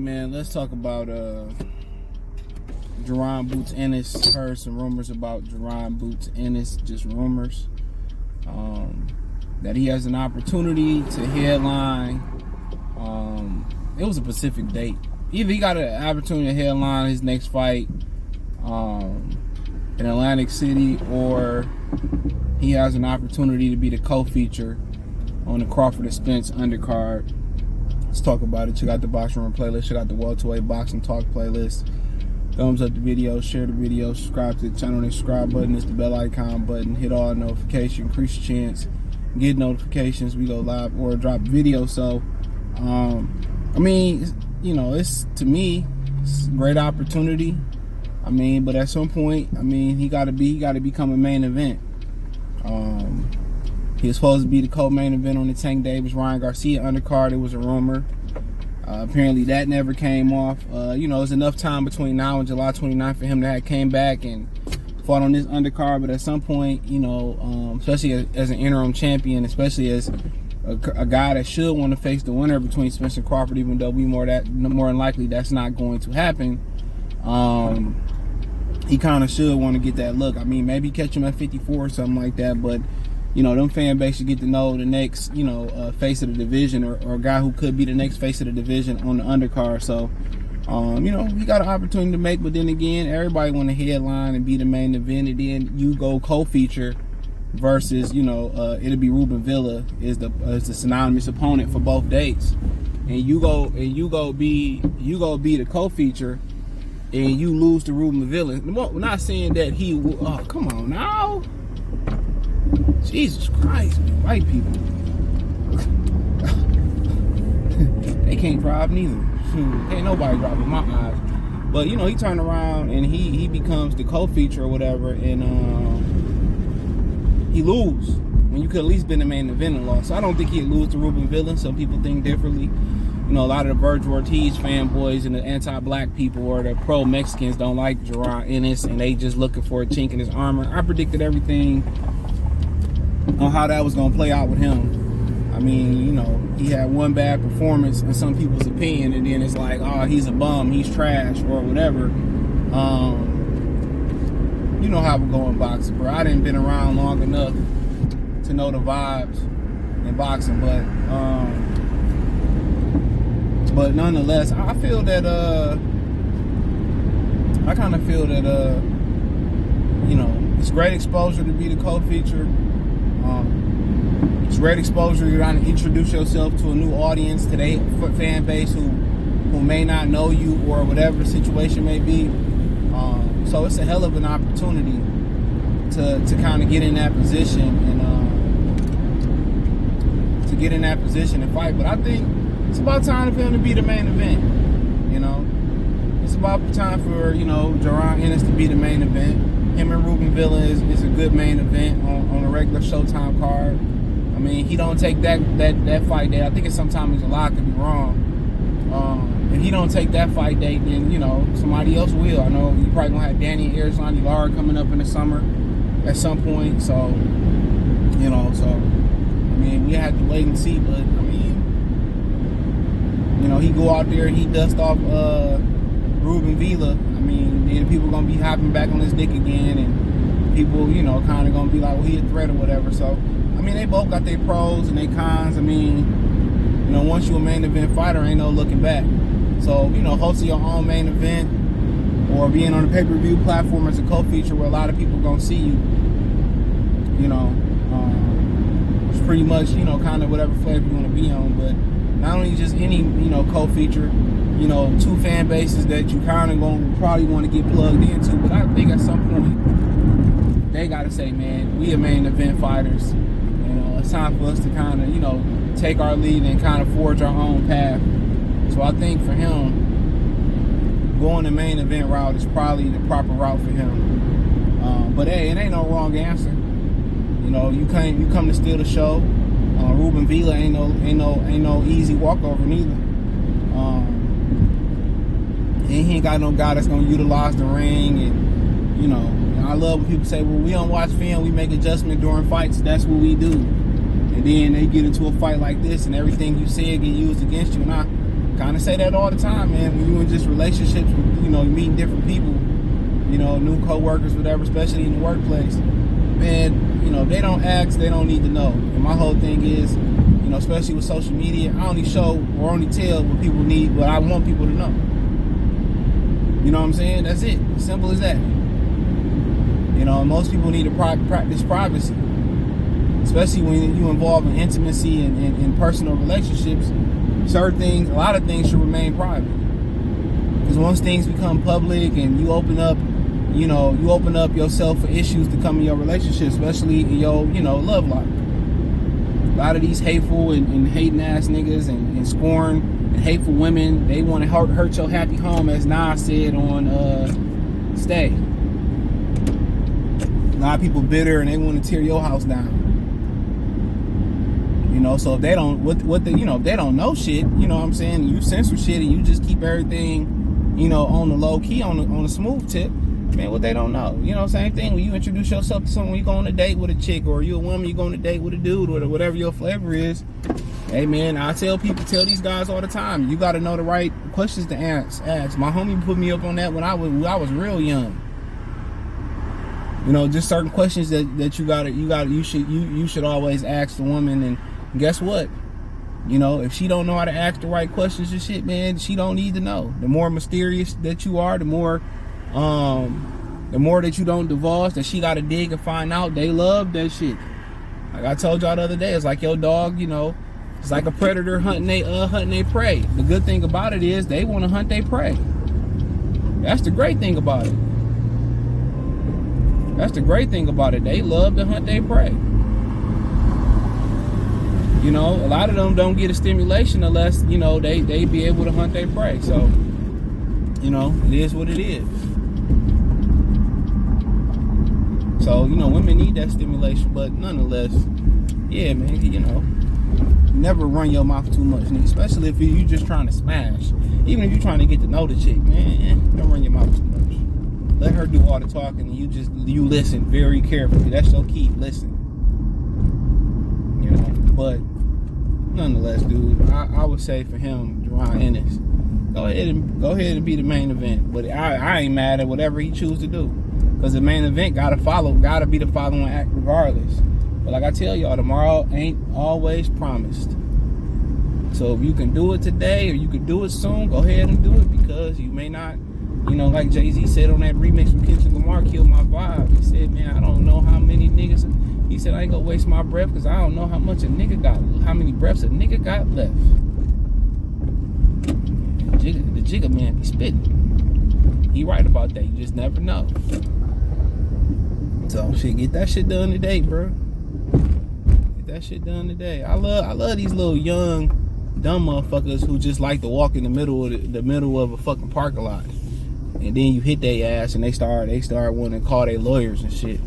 man, let's talk about Jaron Boots Ennis. Heard some rumors about Jaron Boots Ennis, just rumors. That he has an opportunity to headline. It was a specific date. Either he got an opportunity to headline his next fight in Atlantic City, or he has an opportunity to be the co-feature on the Crawford and Spence undercard. Let's talk about it. Check out the Boxing Room playlist. Check out the welterweight boxing talk playlist. Thumbs up the video, share the video, subscribe to the channel. The subscribe button is the bell icon button. Hit all notifications, increase your chance, get notifications. We go live or drop video. So, I mean, you know, it's, to me, it's a great opportunity. I mean, but at some point, I mean, he got to become a main event. He was supposed to be the co-main event on the Tank Davis Ryan Garcia undercard. It was a rumor. Apparently that never came off. You know, there's enough time between now and July 29th for him to have came back and fought on this undercard. But at some point, you know, especially as an interim champion, especially as a guy that should want to face the winner between Spence and Crawford, even though more than likely that's not going to happen. He kind of should want to get that look. I mean, maybe catch him at 54 or something like that, but you know, them fan base should get to know the next, you know, face of the division, or a guy who could be the next face of the division on the undercard. So, you know, he got an opportunity to make, but then again, everybody want to headline and be the main event, and then you go co-feature versus, you know, it'll be Ruben Villa is the synonymous opponent for both dates, and you go be the co-feature, and you lose to Ruben Villa. We're not saying that he will. Oh, come on now. Jesus Christ, man. White people. They can't drive neither. Ain't nobody driving my eyes. But, you know, he turned around and he becomes the co-feature or whatever, and he lose when you could at least been the main event and lost. So I don't think he'd lose to Ruben Villa. Some people think differently. You know, a lot of the Virgil Ortiz fanboys and the anti-black people or the pro-Mexicans don't like Jaron Ennis, and they just looking for a chink in his armor. I predicted everything on how that was going to play out with him. I mean, you know, he had one bad performance in some people's opinion, and then it's like, oh, he's a bum, he's trash, or whatever. You know how we go in boxing, bro. I didn't been around long enough to know the vibes in boxing, but nonetheless, I feel that I kind of feel that you know, it's great exposure to be the co-feature. It's great exposure. You're trying to introduce yourself to a new audience, to their fan base who may not know you or whatever the situation may be. So it's a hell of an opportunity to kind of get in that position and fight. But I think it's about time for him to be the main event. You know, it's about time for, you know, Jaron Ennis to be the main event. Him and Ruben Villa is a good main event on a regular Showtime card. I mean, he don't take that fight date. I think it's sometime in July. I could be wrong. If he don't take that fight date, then, you know, somebody else will. I know you probably gonna have Danny Arizona Lara coming up in the summer at some point. So, you know, I mean, we have to wait and see. But I mean, you know, he go out there and he dust off Ruben Villa. I mean, then people gonna be hopping back on his dick again, and people, you know, kind of gonna be like, well, he a threat or whatever. So, I mean, they both got their pros and their cons. I mean, you know, once you a main event fighter, ain't no looking back. So, you know, hosting your own main event or being on a pay-per-view platform as a co-feature where a lot of people gonna see you, you know, it's pretty much, you know, kind of whatever flavor you want to be on. But not only just any, you know, co-feature, you know, two fan bases that you kind of gonna probably want to get plugged into. But I think at some point they gotta say, man, we are main event fighters. You know, it's time for us to kind of, you know, take our lead and kind of forge our own path. So I think for him, going the main event route is probably the proper route for him. But hey, it ain't no wrong answer. You know, you come to steal the show. Ruben Villa ain't no easy walkover neither. And he ain't got no guy that's gonna utilize the ring. And you know, I love when people say, well, we don't watch film, we make adjustments during fights. That's what we do. And then they get into a fight like this, and everything you said get used against you. And I kind of say that all the time, man. When you're in just relationships with, you know, meeting different people, you know, new co-workers, whatever, especially in the workplace, man, you know, they don't ask, they don't need to know. And my whole thing is, you know, especially with social media, I only show or only tell what people need, what I want people to know. You know what I'm saying? That's it. Simple as that. You know, most people need to practice privacy, especially when you involve in intimacy and personal relationships. Certain things, a lot of things should remain private. Because once things become public and you open up, you know, you open up yourself for issues to come in your relationship, especially in your, you know, love life. A lot of these hateful and hating ass niggas and scorn and hateful women, they want to hurt your happy home, as Nas said on Stay. A lot of people bitter and they want to tear your house down. You know, so if they don't, you know, if they don't know shit, you know what I'm saying, you censor shit and you just keep everything, you know, on the low key, on the smooth tip, man, what they don't know. You know, same thing when you introduce yourself to someone, you go on a date with a chick, or you a woman, you go on a date with a dude, or whatever your flavor is. Hey man, I tell these guys all the time, you got to know the right questions to ask. My homie put me up on that when I was real young. You know, just certain questions that you should always ask the woman. And guess what? You know, if she don't know how to ask the right questions and shit, man, she don't need to know. The more mysterious that you are, the more that you don't divulge, that she got to dig and find out. They love that shit. Like I told y'all the other day, it's like your dog, you know, it's like a predator hunting they prey. The good thing about it is they want to hunt their prey. That's the great thing about it. That's the great thing about it. They love to hunt their prey. You know, a lot of them don't get a stimulation unless, you know, they be able to hunt their prey. So, you know, it is what it is. So, you know, women need that stimulation, but nonetheless, yeah, man, you know, never run your mouth too much, especially if you just trying to smash. Even if you're trying to get to know the chick, man, don't run your mouth too much. Let her do all the talking and you listen very carefully. That's your key, listen. You know, but nonetheless, dude, I would say for him, Jaron Ennis, go ahead and be the main event. But I ain't mad at whatever he chooses to do, because the main event gotta be the following act regardless. But like I tell y'all, tomorrow ain't always promised. So if you can do it today or you can do it soon, go ahead and do it, because you may not. You know, like Jay-Z said on that remix from Kendrick Lamar, Kill My Vibe. He said, man, I don't know how many niggas. He said, I ain't gonna waste my breath because I don't know how many breaths a nigga got left. The Jigga man be spitting. He right about that. You just never know. So shit, get that shit done today, bro. Get that shit done today. I love these little young, dumb motherfuckers who just like to walk in the middle of a fucking parking lot. And then you hit their ass and they start wanting to call their lawyers and shit.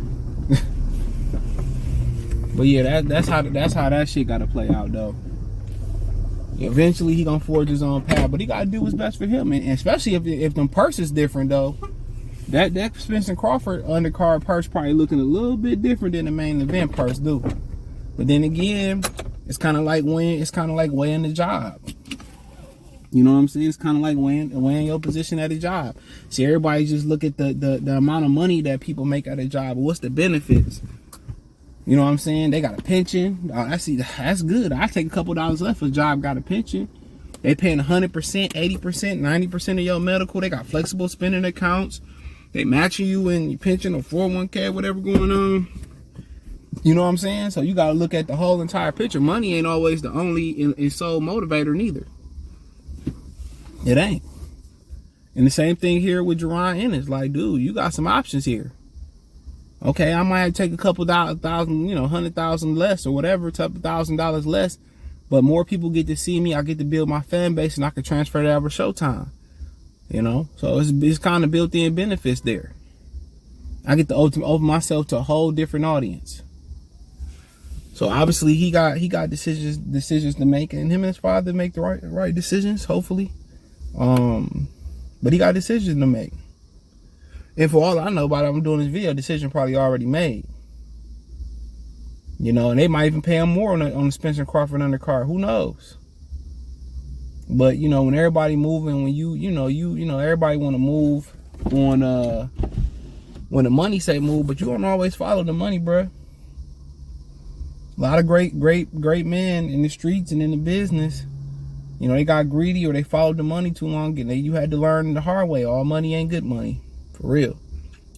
But yeah, that's how that shit gotta play out though. Eventually he gonna forge his own path, but he gotta do what's best for him. And especially if them purse is different though. That Spence and Crawford undercard purse probably looking a little bit different than the main event purse do. But then again, it's kinda like weighing the job. You know what I'm saying? It's kind of like weighing your position at a job. See, everybody just look at the amount of money that people make at a job. What's the benefits? You know what I'm saying? They got a pension. I see, that's good. I take a couple dollars left if a job got a pension. They paying 100%, 80%, 90% of your medical. They got flexible spending accounts. They matching you in your pension or 401k, whatever going on. You know what I'm saying? So you got to look at the whole entire picture. Money ain't always the only and sole motivator neither. It ain't. And the same thing here with Jaron Ennis. Like, dude, you got some options here. Okay, I might take a couple thousand, you know, 100,000 less or whatever, type of $1,000 less. But more people get to see me. I get to build my fan base and I can transfer that over Showtime. You know, so it's kind of built-in benefits there. I get to open myself to a whole different audience. So obviously he got decisions to make, and him and his father make the right decisions, hopefully. But he got decisions to make. And for all I know about it, I'm doing this video, decision probably already made. You know, and they might even pay him more on the Spence and Crawford undercard. Who knows? But you know, when everybody moving, when you know everybody want to move on when the money say move, but you don't always follow the money, bruh. A lot of great men in the streets and in the business, you know, they got greedy or they followed the money too long, and you had to learn the hard way. All money ain't good money, for real.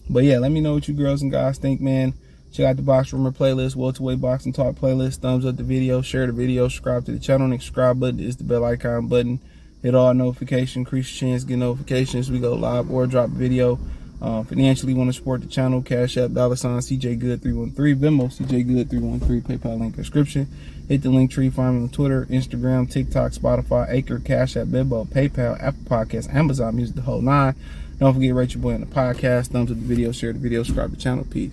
But yeah, let me know what you girls and guys think, man. Check out the Box Rumor playlist, welterweight boxing talk playlist. Thumbs up the video, share the video, subscribe to the channel. Next subscribe button is the bell icon button. Hit all notifications, increase your chance, get notifications. We go live or drop a video. Financially want to support the channel, Cash App, $CJ Good 313, Venmo, CJ Good 313, PayPal link description. Hit the link tree, find me on Twitter, Instagram, TikTok, Spotify, Anchor, Cash App, Venmo, PayPal, Apple Podcasts, Amazon Music, the whole nine. Don't forget to rate your boy on the podcast. Thumbs up the video, share the video, subscribe to the channel. Peace.